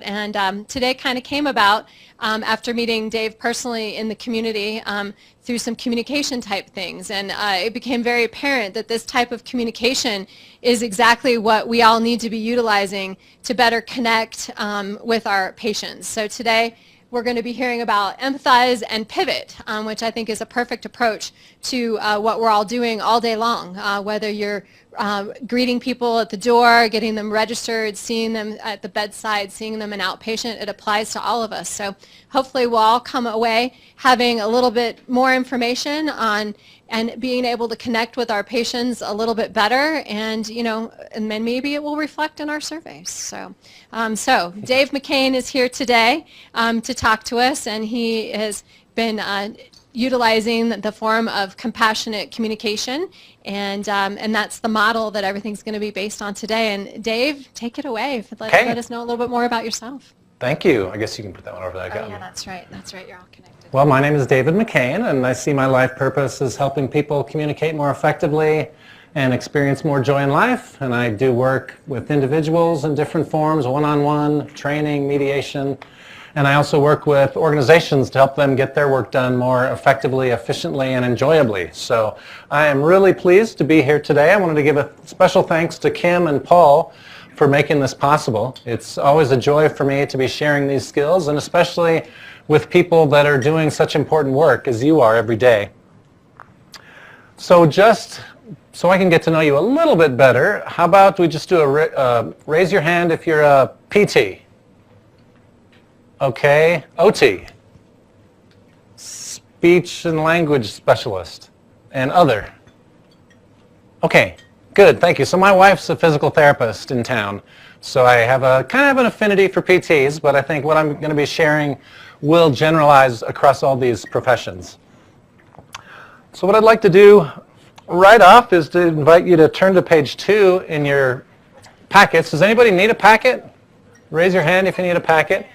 about. And today kind of came about after meeting Dave personally in the community through some communication type things. And it became very apparent that this type of communication is exactly what we all need to be utilizing to better connect with our patients. So today we're going to be hearing about empathize and pivot, which I think is a perfect approach to what we're all doing all day long, whether you're greeting people at the door, getting them registered, seeing them at the bedside, seeing them an outpatient. It applies to all of us. So hopefully we'll all come away having a little bit more information on and being able to connect with our patients a little bit better, and and then maybe it will reflect in our surveys. So, Dave McCain is here today to talk to us, and he has been utilizing the form of compassionate communication, and that's the model that everything's going to be based on today. And Dave, take it away. Let us know a little bit more about yourself. Thank you. I guess you can put that one over there. Yeah, that's right. That's right. You're all connected. Well, my name is David McCain, and I see my life purpose as helping people communicate more effectively and experience more joy in life. And I do work with individuals in different forms, one-on-one, training, mediation. And I also work with organizations to help them get their work done more effectively, efficiently, and enjoyably. So I am really pleased to be here today. I wanted to give a special thanks to Kim and Paul for making this possible. It's always a joy for me to be sharing these skills, and especially with people that are doing such important work as you are every day. So just so I can get to know you a little bit better, how about we just do a raise your hand if you're a PT? Okay, OT, speech and language specialist, and other. Okay, good, thank you. So my wife's a physical therapist in town, so I have a kind of an affinity for PTs, but I think what I'm going to be sharing will generalize across all these professions. So what I'd like to do right off is to invite you to turn to page 2 in your packets. Does anybody need a packet? Raise your hand if you need a packet.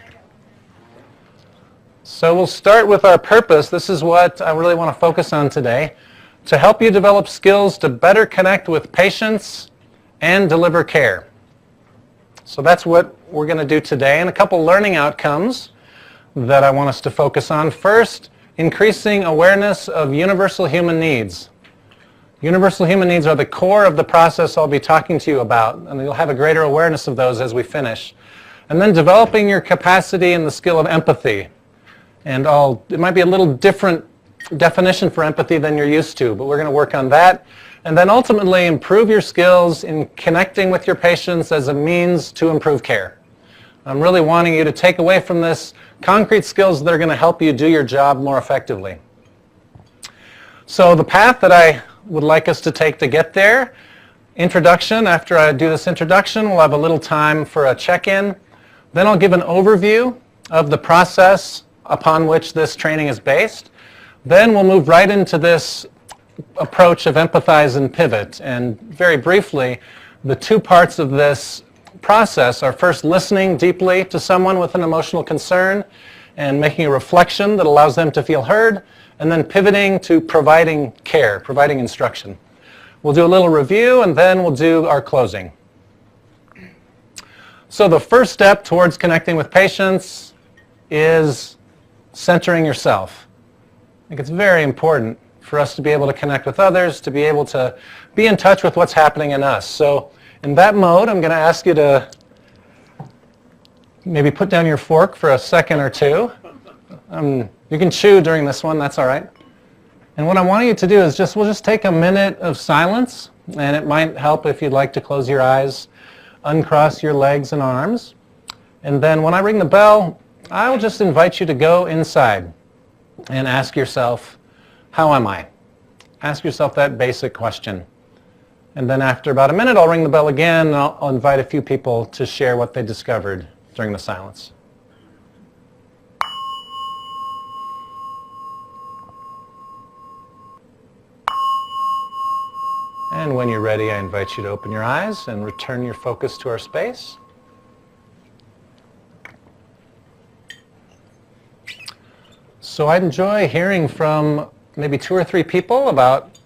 So we'll start with our purpose. This is what I really want to focus on today, to help you develop skills to better connect with patients and deliver care. So that's what we're going to do today, and a couple learning outcomes that I want us to focus on. First, increasing awareness of universal human needs. Universal human needs are the core of the process I'll be talking to you about, and you'll have a greater awareness of those as we finish. And then developing your capacity and the skill of empathy. And it might be a little different definition for empathy than you're used to, but we're going to work on that. And then ultimately improve your skills in connecting with your patients as a means to improve care. I'm really wanting you to take away from this concrete skills that are going to help you do your job more effectively. So the path that I would like us to take to get there, introduction. After I do this introduction, we'll have a little time for a check-in. Then I'll give an overview of the process upon which this training is based. Then we'll move right into this approach of empathize and pivot. And very briefly, the two parts of this process are first listening deeply to someone with an emotional concern and making a reflection that allows them to feel heard, and then pivoting to providing care, providing instruction. We'll do a little review, and then we'll do our closing. So the first step towards connecting with patients is centering yourself. I think it's very important for us to be able to connect with others, to be able to be in touch with what's happening in us. So in that mode, I'm going to ask you to maybe put down your fork for a second or two. You can chew during this one, that's all right. And what I want you to do is we'll just take a minute of silence, and it might help if you'd like to close your eyes, uncross your legs and arms. And then when I ring the bell, I'll just invite you to go inside and ask yourself, how am I? Ask yourself that basic question. And then after about a minute, I'll ring the bell again, and I'll invite a few people to share what they discovered during the silence. And when you're ready, I invite you to open your eyes and return your focus to our space. So I'd enjoy hearing from maybe 2 or 3 people about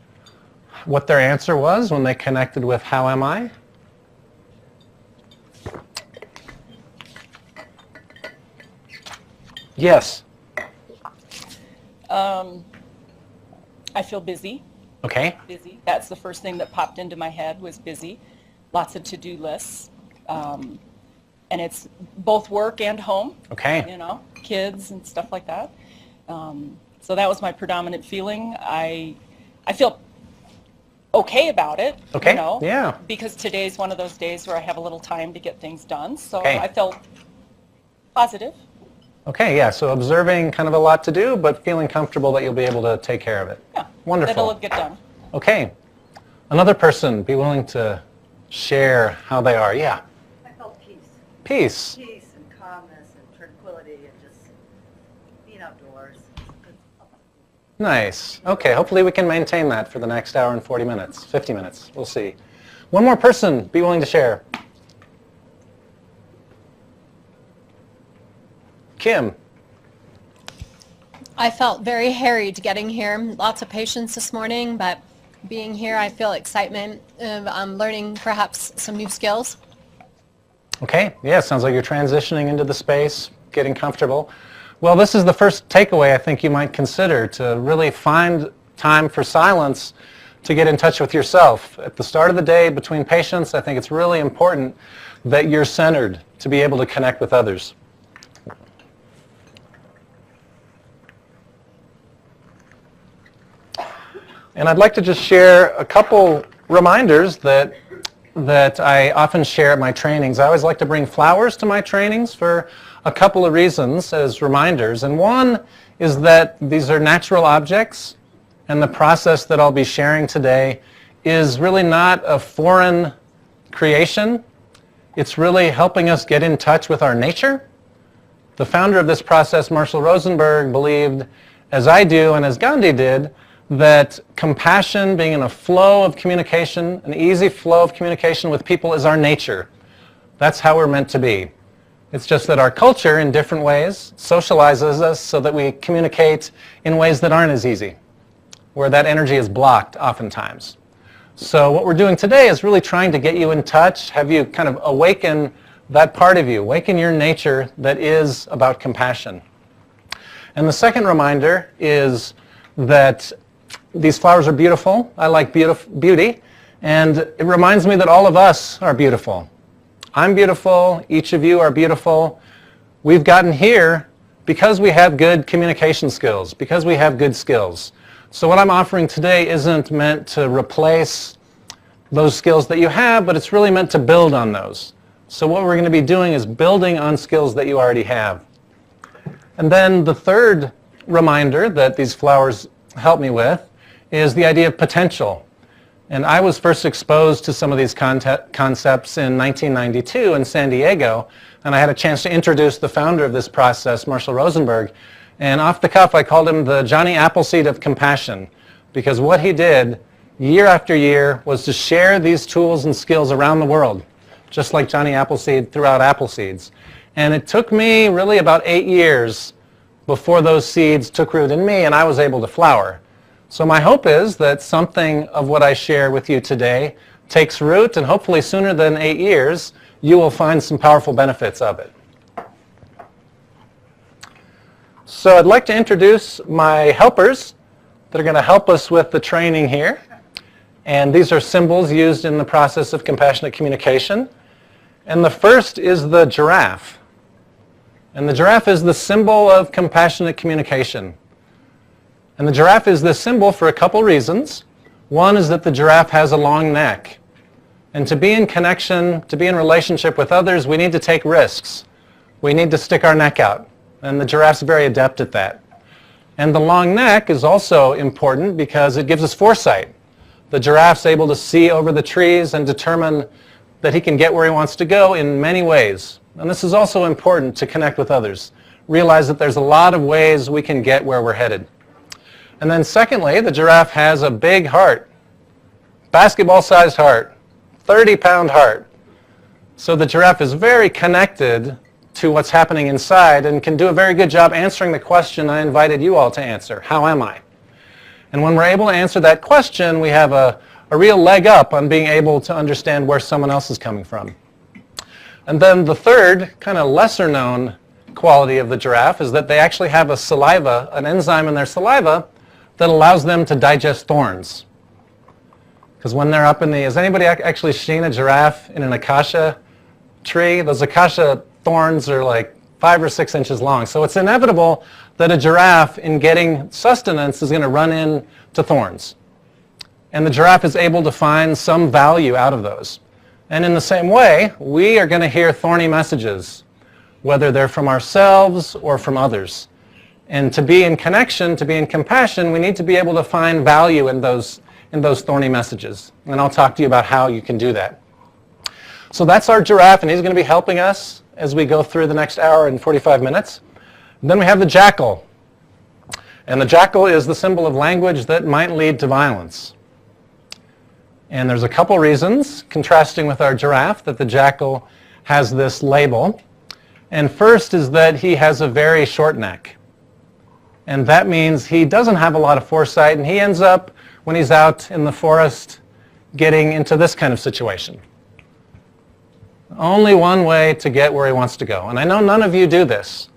what their answer was when they connected with how am I. Yes. I feel busy. Okay. Busy. That's the first thing that popped into my head was busy. Lots of to-do lists. And it's both work and home. Okay. You know, kids and stuff like that. So that was my predominant feeling. I feel okay about it. Okay. You know, Yeah. because today's one of those days where I have a little time to get things done. So Okay. I felt positive. Okay, yeah, so observing kind of a lot to do, but feeling comfortable that you'll be able to take care of it. Yeah. Wonderful. That'll get done. Okay. Another person be willing to share how they are. Yeah. I felt peace. Peace. Peace and calmness and tranquility and just being outdoors. Nice. Okay, hopefully we can maintain that for the next hour and 40 minutes, 50 minutes. We'll see. One more person be willing to share. Kim. I felt very harried getting here. Lots of patience this morning, but being here, I feel excitement of learning perhaps some new skills. Okay, yeah, sounds like you're transitioning into the space, getting comfortable. Well, this is the first takeaway I think you might consider, to really find time for silence to get in touch with yourself. At the start of the day between patients, I think it's really important that you're centered to be able to connect with others. And I'd like to just share a couple reminders that I often share at my trainings. I always like to bring flowers to my trainings for a couple of reasons as reminders. And one is that these are natural objects, and the process that I'll be sharing today is really not a foreign creation. It's really helping us get in touch with our nature. The founder of this process, Marshall Rosenberg, believed, as I do and as Gandhi did, that compassion, being in a flow of communication, an easy flow of communication with people, is our nature. That's how we're meant to be. It's just that our culture, in different ways, socializes us so that we communicate in ways that aren't as easy, where that energy is blocked oftentimes. So what we're doing today is really trying to get you in touch, have you kind of awaken that part of you, awaken your nature that is about compassion. And the second reminder is that these flowers are beautiful. I like beauty. And it reminds me that all of us are beautiful. I'm beautiful. Each of you are beautiful. We've gotten here because we have good communication skills, because we have good skills. So what I'm offering today isn't meant to replace those skills that you have, but it's really meant to build on those. So what we're going to be doing is building on skills that you already have. And then the third reminder that these flowers help me with is the idea of potential. And I was first exposed to some of these concepts in 1992 in San Diego, and I had a chance to introduce the founder of this process, Marshall Rosenberg. And off the cuff, I called him the Johnny Appleseed of compassion, because what he did year after year was to share these tools and skills around the world, just like Johnny Appleseed threw out apple seeds. And it took me really about 8 years before those seeds took root in me and I was able to flower. So my hope is that something of what I share with you today takes root, and hopefully sooner than 8 years, you will find some powerful benefits of it. So I'd like to introduce my helpers that are going to help us with the training here. And these are symbols used in the process of compassionate communication. And the first is the giraffe. And the giraffe is the symbol of compassionate communication. And the giraffe is this symbol for a couple reasons. One is that the giraffe has a long neck. And to be in connection, to be in relationship with others, we need to take risks. We need to stick our neck out. And the giraffe's very adept at that. And the long neck is also important because it gives us foresight. The giraffe's able to see over the trees and determine that he can get where he wants to go in many ways. And this is also important to connect with others. Realize that there's a lot of ways we can get where we're headed. And then secondly, the giraffe has a big heart, basketball-sized heart, 30-pound heart. So the giraffe is very connected to what's happening inside and can do a very good job answering the question I invited you all to answer: how am I? And when we're able to answer that question, we have a real leg up on being able to understand where someone else is coming from. And then the third, kind of lesser known quality of the giraffe is that they actually have a saliva, an enzyme in their saliva that allows them to digest thorns. Because when they're up in the, has anybody actually seen a giraffe in an acacia tree? Those acacia thorns are like 5 or 6 inches long. So it's inevitable that a giraffe, in getting sustenance, is going to run into thorns. And the giraffe is able to find some value out of those. And in the same way, we are going to hear thorny messages, whether they're from ourselves or from others. And to be in connection, to be in compassion, we need to be able to find value in those thorny messages. And I'll talk to you about how you can do that. So that's our giraffe, and he's going to be helping us as we go through the next hour and 45 minutes. And then we have the jackal. And the jackal is the symbol of language that might lead to violence. And there's a couple reasons, contrasting with our giraffe, that the jackal has this label. And first is that he has a very short neck. And that means he doesn't have a lot of foresight, and he ends up, when he's out in the forest, getting into this kind of situation. Only one way to get where he wants to go. And I know none of you do this,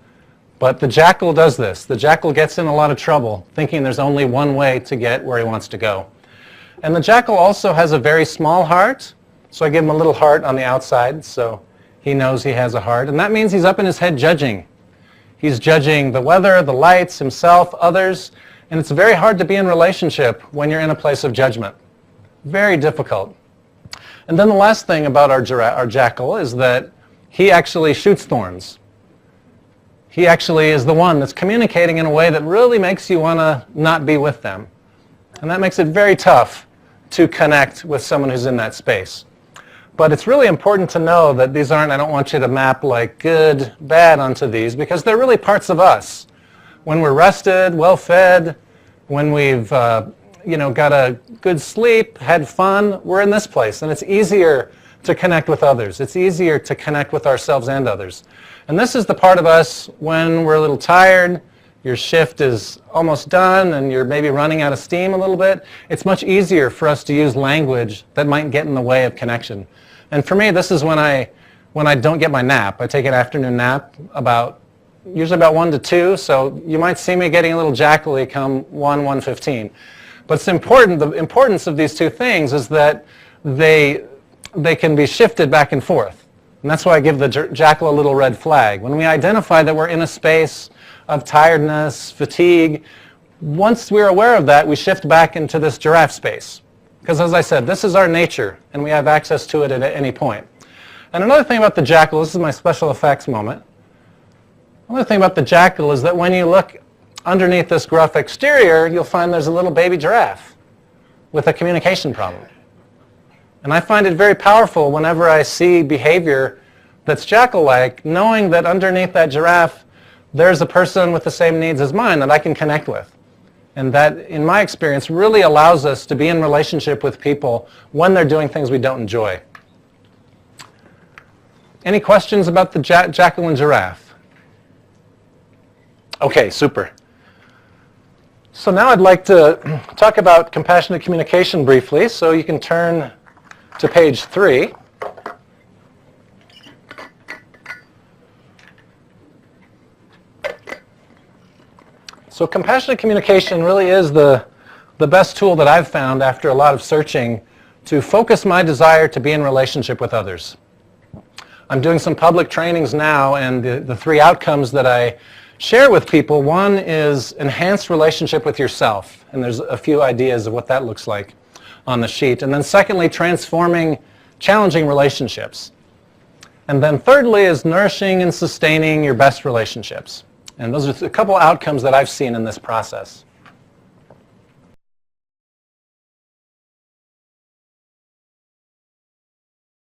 but the jackal does this. The jackal gets in a lot of trouble thinking there's only one way to get where he wants to go. And the jackal also has a very small heart, so I give him a little heart on the outside so he knows he has a heart. And that means he's up in his head judging. He's judging the weather, the lights, himself, others, and it's very hard to be in relationship when you're in a place of judgment. Very difficult. And then the last thing about our jackal is that he actually shoots thorns. He actually is the one that's communicating in a way that really makes you want to not be with them. And that makes it very tough to connect with someone who's in that space. But it's really important to know that these aren't, I don't want you to map like good, bad onto these, because they're really parts of us. When we're rested, well-fed, when we've got a good sleep, had fun, we're in this place. And it's easier to connect with others. It's easier to connect with ourselves and others. And this is the part of us when we're a little tired, your shift is almost done, and you're maybe running out of steam a little bit. It's much easier for us to use language that might get in the way of connection. And for me, this is when I don't get my nap. I take an afternoon nap usually about 1 to 2, so you might see me getting a little jackal-y come 1:15. But it's important, the importance of these two things is that they can be shifted back and forth. And that's why I give the jackal a little red flag. When we identify that we're in a space of tiredness, fatigue, once we're aware of that, we shift back into this giraffe space. Because as I said, this is our nature, and we have access to it at any point. And another thing about the jackal, this is my special effects moment. Another thing about the jackal is that when you look underneath this gruff exterior, you'll find there's a little baby giraffe with a communication problem. And I find it very powerful whenever I see behavior that's jackal-like, knowing that underneath that giraffe, there's a person with the same needs as mine that I can connect with. And that, in my experience, really allows us to be in relationship with people when they're doing things we don't enjoy. Any questions about the jackal and giraffe? Okay, super. So now I'd like to talk about compassionate communication briefly, so you can turn to page 3. So compassionate communication really is the best tool that I've found after a lot of searching to focus my desire to be in relationship with others. I'm doing some public trainings now, and the 3 outcomes that I share with people, one is enhanced relationship with yourself, and there's a few ideas of what that looks like on the sheet. And then secondly, transforming challenging relationships. And then thirdly is nourishing and sustaining your best relationships. And those are a couple outcomes that I've seen in this process.